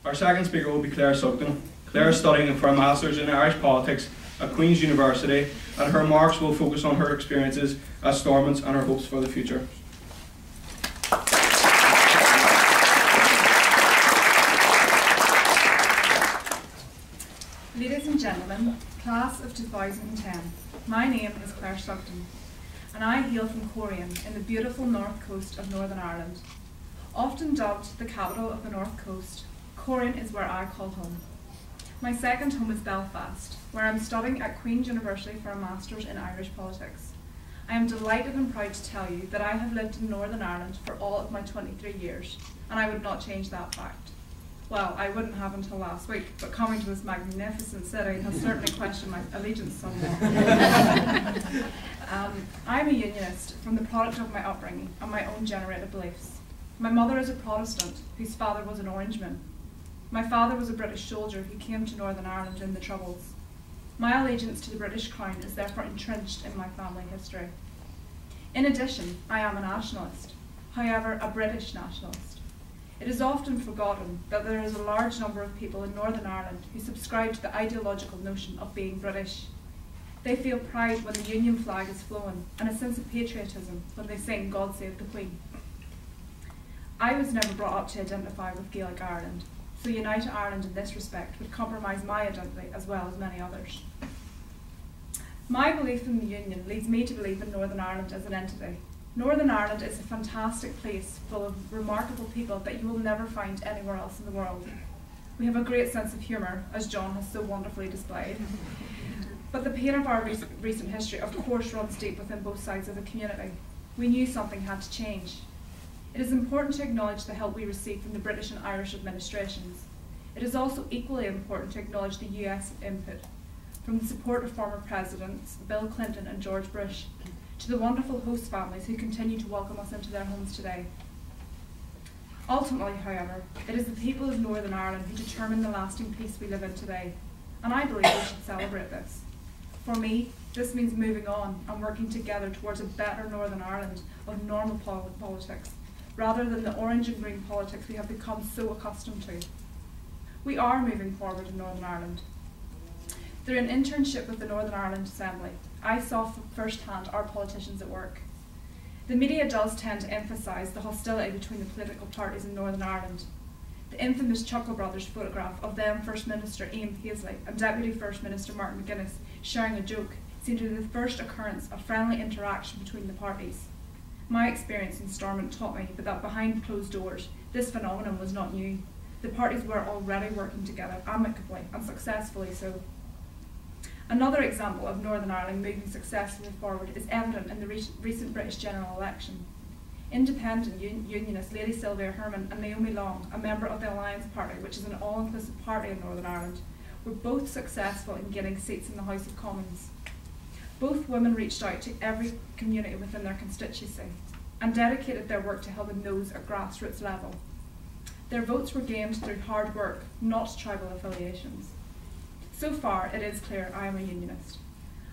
Our second speaker will be Claire Sugden. Claire is studying for a Masters in Irish Politics at Queen's University, and her remarks will focus on her experiences as Stormont and her hopes for the future. Ladies and gentlemen, class of 2010, my name is Claire Sugden, and I hail from Corian in the beautiful north coast of Northern Ireland. Often dubbed the capital of the North Coast, Corian is where I call home. My second home is Belfast, where I'm studying at Queen's University for a Masters in Irish Politics. I am delighted and proud to tell you that I have lived in Northern Ireland for all of my 23 years, and I would not change that fact. Well, I wouldn't have until last week, but coming to this magnificent city has certainly questioned my allegiance somewhat. I'm a unionist from the product of my upbringing and my own generated beliefs. My mother is a Protestant whose father was an Orangeman. My father was a British soldier who came to Northern Ireland in the Troubles. My allegiance to the British Crown is therefore entrenched in my family history. In addition, I am a nationalist, however a British nationalist. It is often forgotten that there is a large number of people in Northern Ireland who subscribe to the ideological notion of being British. They feel pride when the Union flag is flown and a sense of patriotism when they sing God Save the Queen. I was never brought up to identify with Gaelic Ireland, so United Ireland in this respect would compromise my identity as well as many others. My belief in the Union leads me to believe in Northern Ireland as an entity. Northern Ireland is a fantastic place full of remarkable people that you will never find anywhere else in the world. We have a great sense of humour, as John has so wonderfully displayed. But the pain of our recent history of course runs deep within both sides of the community. We knew something had to change. It is important to acknowledge the help we received from the British and Irish administrations. It is also equally important to acknowledge the US input, from the support of former presidents Bill Clinton and George Bush, to the wonderful host families who continue to welcome us into their homes today. Ultimately, however, it is the people of Northern Ireland who determine the lasting peace we live in today, and I believe we should celebrate this. For me, this means moving on and working together towards a better Northern Ireland of normal politics, rather than the orange and green politics we have become so accustomed to. We are moving forward in Northern Ireland. Through an internship with the Northern Ireland Assembly, I saw firsthand our politicians at work. The media does tend to emphasise the hostility between the political parties in Northern Ireland. The infamous Chuckle Brothers photograph of then First Minister Ian Paisley and Deputy First Minister Martin McGuinness sharing a joke seemed to be the first occurrence of friendly interaction between the parties. My experience in Stormont taught me that behind closed doors, this phenomenon was not new. The parties were already working together amicably and successfully so. Another example of Northern Ireland moving successfully forward is evident in the recent British general election. Independent unionists Lady Sylvia Herman and Naomi Long, a member of the Alliance Party, which is an all-inclusive party in Northern Ireland, were both successful in getting seats in the House of Commons. Both women reached out to every community within their constituency and dedicated their work to helping those at grassroots level. Their votes were gained through hard work, not tribal affiliations. So far, it is clear I am a unionist.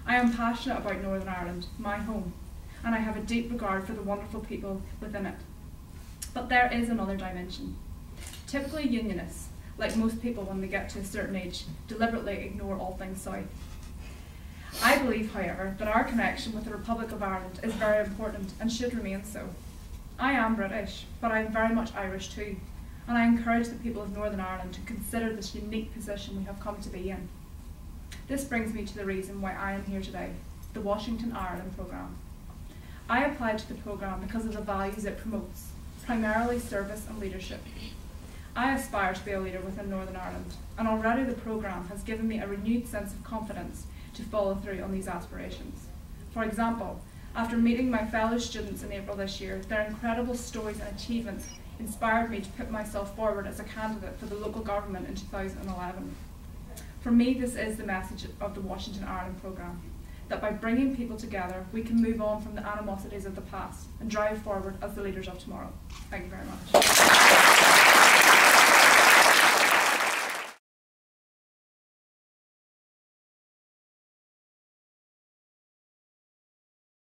I am passionate about Northern Ireland, my home, and I have a deep regard for the wonderful people within it. But there is another dimension. Typically unionists, like most people when they get to a certain age, deliberately ignore all things south. I believe, however, that our connection with the Republic of Ireland is very important and should remain so. I am British, but I am very much Irish too, and I encourage the people of Northern Ireland to consider this unique position we have come to be in. This brings me to the reason why I am here today, the Washington Ireland programme. I applied to the programme because of the values it promotes, primarily service and leadership. I aspire to be a leader within Northern Ireland, and already the programme has given me a renewed sense of confidence to follow through on these aspirations. For example, after meeting my fellow students in April this year, their incredible stories and achievements inspired me to put myself forward as a candidate for the local government in 2011. For me, this is the message of the Washington Ireland programme, that by bringing people together, we can move on from the animosities of the past and drive forward as the leaders of tomorrow. Thank you very much.